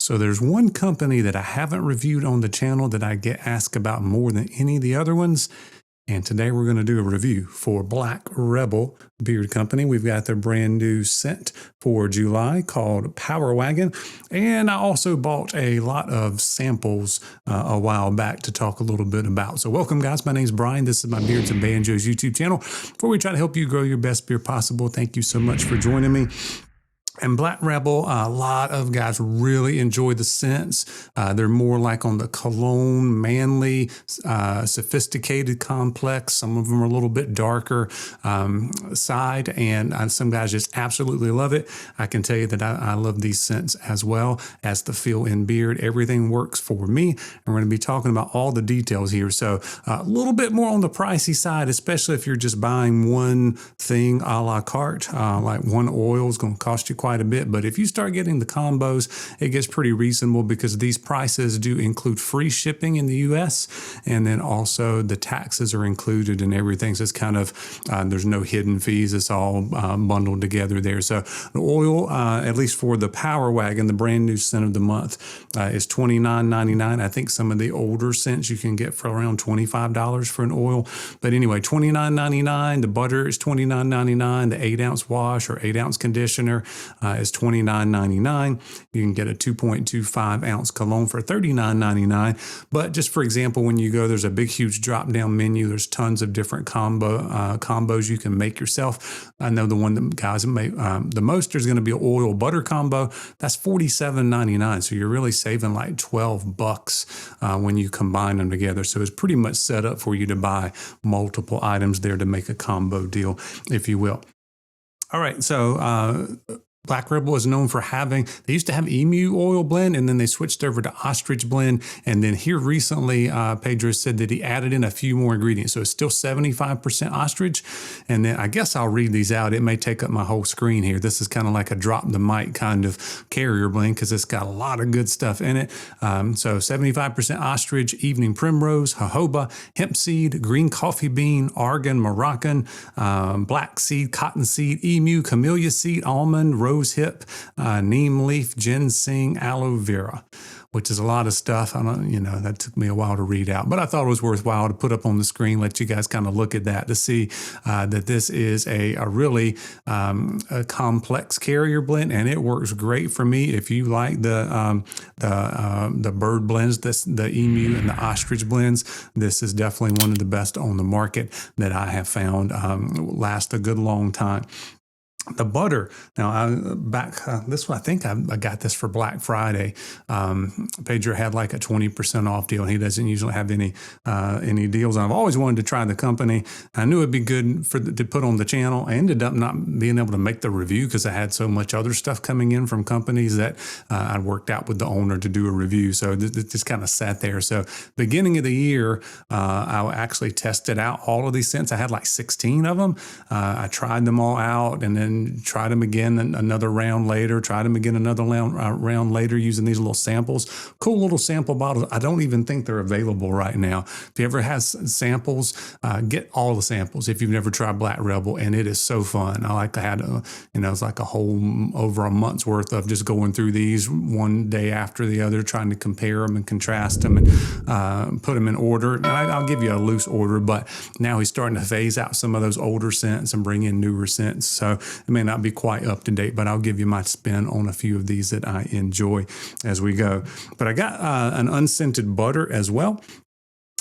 So there's one company that I haven't reviewed on the channel that I get asked about more than any of the other ones. And today we're going to do a review for Black Rebel Beard Company. We've got their brand new scent for July called Power Wagon. And I also bought a lot of samples a while back to talk a little bit about. So welcome guys, my name's Brian. This is my Beards and Banjos YouTube channel where we try to help you grow your best beard possible. Thank you so much for joining me. And Black Rebel, a lot of guys really enjoy the scents. They're more like on the cologne, manly, sophisticated complex. Some of them are a little bit darker side, and some guys just absolutely love it. I can tell you that I love these scents as well as the feel in beard. Everything works for me, and we're going to be talking about all the details here. So a little bit more on the pricey side, especially if you're just buying one thing a la carte, like one oil is going to cost you quite a bit. But if you start getting the combos, it gets pretty reasonable because these prices do include free shipping in the US, and then also the taxes are included and everything. So it's kind of, there's no hidden fees. It's all bundled together there. So the oil, at least for the Power Wagon, the brand new scent of the month, is $29.99. I think some of the older scents you can get for around $25 for an oil. But anyway, $29.99. The butter is $29.99. The 8-ounce wash or 8-ounce conditioner is $29.99. You can get a 2.25 ounce cologne for $39.99. But just for example, when you go, there's a big, huge drop down menu. There's tons of different combos you can make yourself. I know the one that guys make the most, there's going to be an oil butter combo. That's $47.99. So you're really saving like $12 when you combine them together. So it's pretty much set up for you to buy multiple items there to make a combo deal, if you will. All right, so Black Rebel is known for having, they used to have emu oil blend, and then they switched over to ostrich blend. And then here recently, Pedro said that he added in a few more ingredients. So it's still 75% ostrich. And then I guess I'll read these out. It may take up my whole screen here. This is kind of like a drop the mic kind of carrier blend because it's got a lot of good stuff in it. So 75% ostrich, evening primrose, jojoba, hemp seed, green coffee bean, argan, Moroccan, black seed, cotton seed, emu, camellia seed, almond, rose hip, neem leaf, ginseng, aloe vera, which is a lot of stuff. I don't, that took me a while to read out, but I thought it was worthwhile to put up on the screen, let you guys kind of look at that to see that this is a really a complex carrier blend, and it works great for me. If you like the bird blends, the emu and the ostrich blends, this is definitely one of the best on the market that I have found last a good long time. The butter. Now, this one, I think I got this for Black Friday. Pedro had like a 20% off deal, and he doesn't usually have any deals. And I've always wanted to try the company. I knew it'd be good to put on the channel. I ended up not being able to make the review because I had so much other stuff coming in from companies that I worked out with the owner to do a review. So it just kind of sat there. So beginning of the year, I actually tested out all of these scents. I had like 16 of them. I tried them all out, and then tried them again another round later, tried them again another round later using these little samples. Cool little sample bottles. I don't even think they're available right now. If you ever have samples, get all the samples if you've never tried Black Rebel, and it is so fun. I like to have, it's like a whole over a month's worth of just going through these one day after the other, trying to compare them and contrast them and put them in order. And I'll give you a loose order, but now he's starting to phase out some of those older scents and bring in newer scents. So it may not be quite up to date, but I'll give you my spin on a few of these that I enjoy as we go. But I got an unscented butter as well.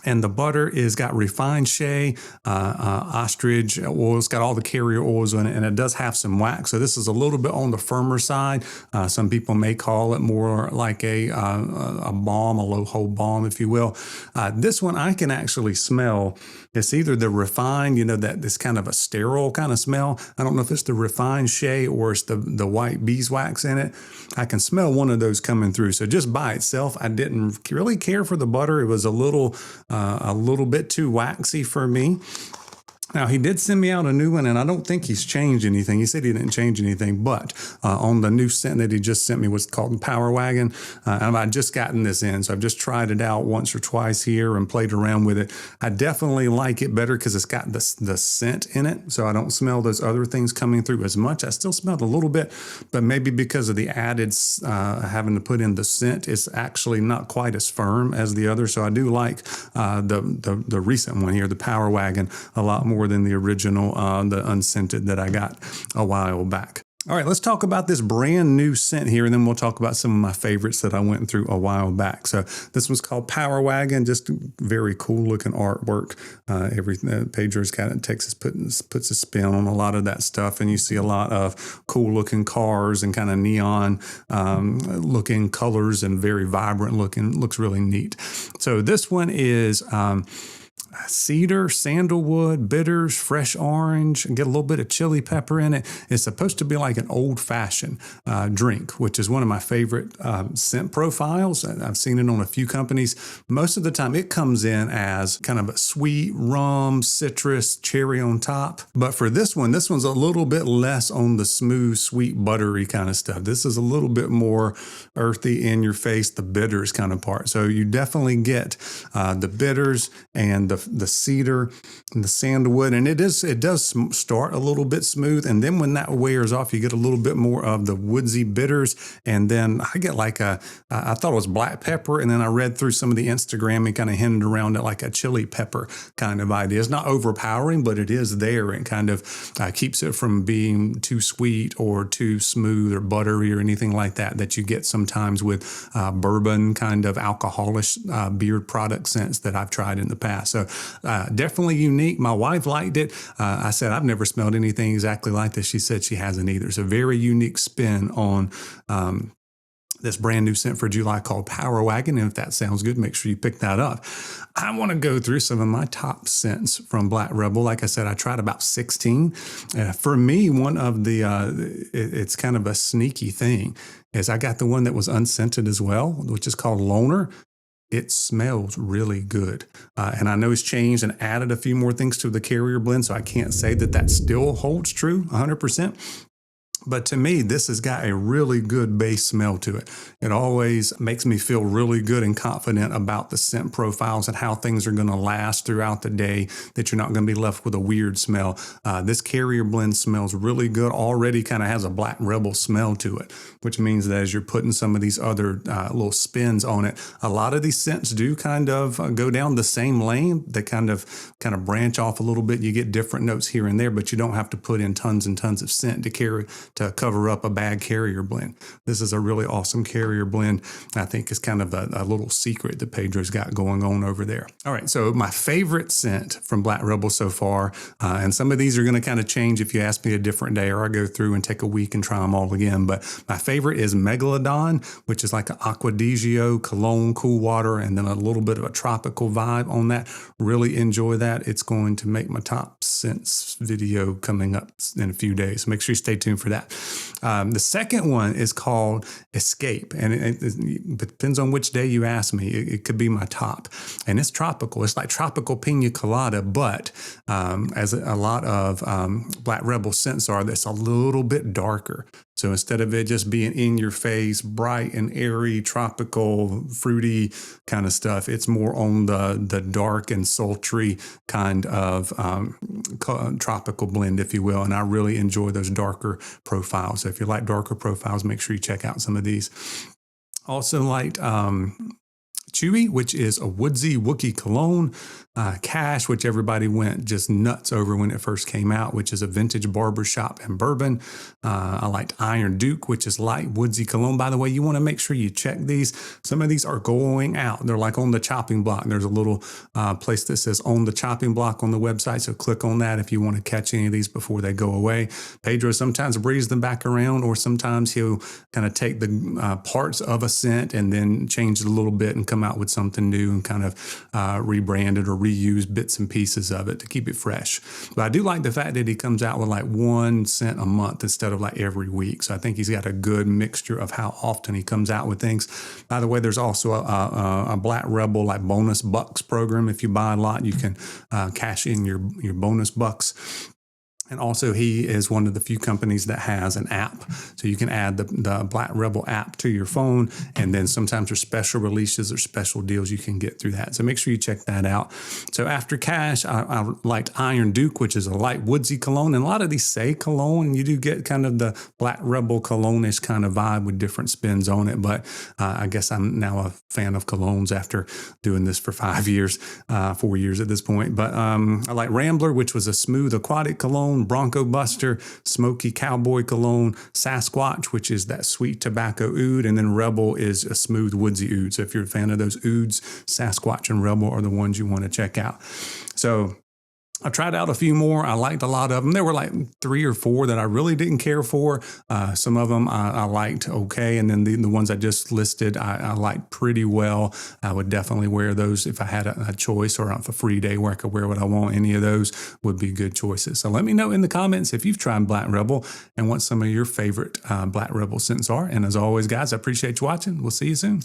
And the butter is got refined shea, ostrich oil. It's got all the carrier oils in it, and it does have some wax. So this is a little bit on the firmer side. Some people may call it more like a balm, a low hold balm, if you will. This one I can actually smell. It's either the refined, that this kind of a sterile kind of smell. I don't know if it's the refined shea or it's the white beeswax in it. I can smell one of those coming through. So just by itself, I didn't really care for the butter. It was a little bit too waxy for me. Now, he did send me out a new one, and I don't think he's changed anything. He said he didn't change anything, but on the new scent that he just sent me was called Power Wagon. And I've just gotten this in, so I've just tried it out once or twice here and played around with it. I definitely like it better because it's got the scent in it, so I don't smell those other things coming through as much. I still smell it a little bit, but maybe because of the added having to put in the scent, it's actually not quite as firm as the other. So I do like the recent one here, the Power Wagon, a lot more than the original, the unscented that I got a while back. All right, let's talk about this brand new scent here, and then we'll talk about some of my favorites that I went through a while back. So this one's called Power Wagon, just very cool looking artwork. Pedro's got it. Texas puts a spin on a lot of that stuff, and you see a lot of cool looking cars and kind of neon looking colors and very vibrant looking. Looks really neat. So this one is cedar, sandalwood, bitters, fresh orange, and get a little bit of chili pepper in it. It's supposed to be like an old-fashioned drink, which is one of my favorite scent profiles. I've seen it on a few companies. Most of the time it comes in as kind of a sweet rum, citrus, cherry on top. But for this one's a little bit less on the smooth, sweet, buttery kind of stuff. This is a little bit more earthy, in your face, the bitters kind of part. So you definitely get the bitters and the cedar and the sandalwood, and it does start a little bit smooth, and then when that wears off, you get a little bit more of the woodsy bitters, and then I get like I thought it was black pepper, and then I read through some of the Instagram and kind of hinted around it like a chili pepper kind of idea. It's not overpowering, but it is there and kind of keeps it from being too sweet or too smooth or buttery or anything like that you get sometimes with bourbon kind of alcoholish beard product scents that I've tried in the past. So definitely unique. My wife liked it. I said, I've never smelled anything exactly like this. She said she hasn't either. It's a very unique spin on this brand new scent for July called Power Wagon. And if that sounds good, make sure you pick that up. I want to go through some of my top scents from Black Rebel. Like I said, I tried about 16. For me, one of it's kind of a sneaky thing, is I got the one that was unscented as well, which is called Loner. It smells really good. And I know it's changed and added a few more things to the carrier blend, so I can't say that still holds true 100%. But to me, this has got a really good base smell to it. It always makes me feel really good and confident about the scent profiles and how things are going to last throughout the day, that you're not going to be left with a weird smell. This carrier blend smells really good. Already kind of has a Black Rebel smell to it, which means that as you're putting some of these other little spins on it, a lot of these scents do kind of go down the same lane. They kind of branch off a little bit. You get different notes here and there, but you don't have to put in tons and tons of scent to cover up a bad carrier blend. This is a really awesome carrier blend. I think it's kind of a little secret that Pedro's got going on over there. All right, so my favorite scent from Black Rebel so far, and some of these are going to kind of change if you ask me a different day, or I go through and take a week and try them all again. But my favorite is Megalodon, which is like an Aquadigio, cologne, cool water, and then a little bit of a tropical vibe on that. Really enjoy that. It's going to make my top scents video coming up in a few days. Make sure you stay tuned for that. The second one is called Escape, and it depends on which day you ask me. It could be my top, and it's tropical. It's like tropical pina colada, but as a lot of Black Rebel scents are, that's a little bit darker. So instead of it just being in your face, bright and airy, tropical, fruity kind of stuff, it's more on the dark and sultry kind of tropical blend, if you will. And I really enjoy those darker profiles. So if you like darker profiles, make sure you check out some of these. Also liked Chewy, which is a woodsy Wookiee cologne. Cash, which everybody went just nuts over when it first came out, which is a vintage barbershop and bourbon. I liked Iron Duke, which is light woodsy cologne. By the way, you want to make sure you check these. Some of these are going out. They're like on the chopping block. There's a little place that says on the chopping block on the website. So click on that if you want to catch any of these before they go away. Pedro sometimes breathes them back around, or sometimes he'll kind of take the parts of a scent and then change it a little bit and come come out with something new and kind of rebrand it or reuse bits and pieces of it to keep it fresh. But I do like the fact that he comes out with like 1 cent a month instead of like every week. So I think he's got a good mixture of how often he comes out with things. By the way, there's also a Black Rebel like bonus bucks program. If you buy a lot, you can cash in your bonus bucks. And also, he is one of the few companies that has an app. So you can add the Black Rebel app to your phone. And then sometimes there's special releases or special deals you can get through that. So make sure you check that out. So after Cash, I liked Iron Duke, which is a light woodsy cologne. And a lot of these say cologne, and you do get kind of the Black Rebel cologne-ish kind of vibe with different spins on it. But I guess I'm now a fan of colognes after doing this for 4 years at this point. But I like Rambler, which was a smooth aquatic cologne. Bronco Buster, Smoky Cowboy Cologne, Sasquatch, which is that sweet tobacco oud, and then Rebel is a smooth woodsy oud. So if you're a fan of those ouds, Sasquatch and Rebel are the ones you want to check out. So I tried out a few more. I liked a lot of them. There were like 3 or 4 that I really didn't care for. Some of them I liked okay. And then the ones I just listed, I liked pretty well. I would definitely wear those if I had a choice, or if a free day where I could wear what I want. Any of those would be good choices. So let me know in the comments if you've tried Black Rebel and what some of your favorite Black Rebel scents are. And as always, guys, I appreciate you watching. We'll see you soon.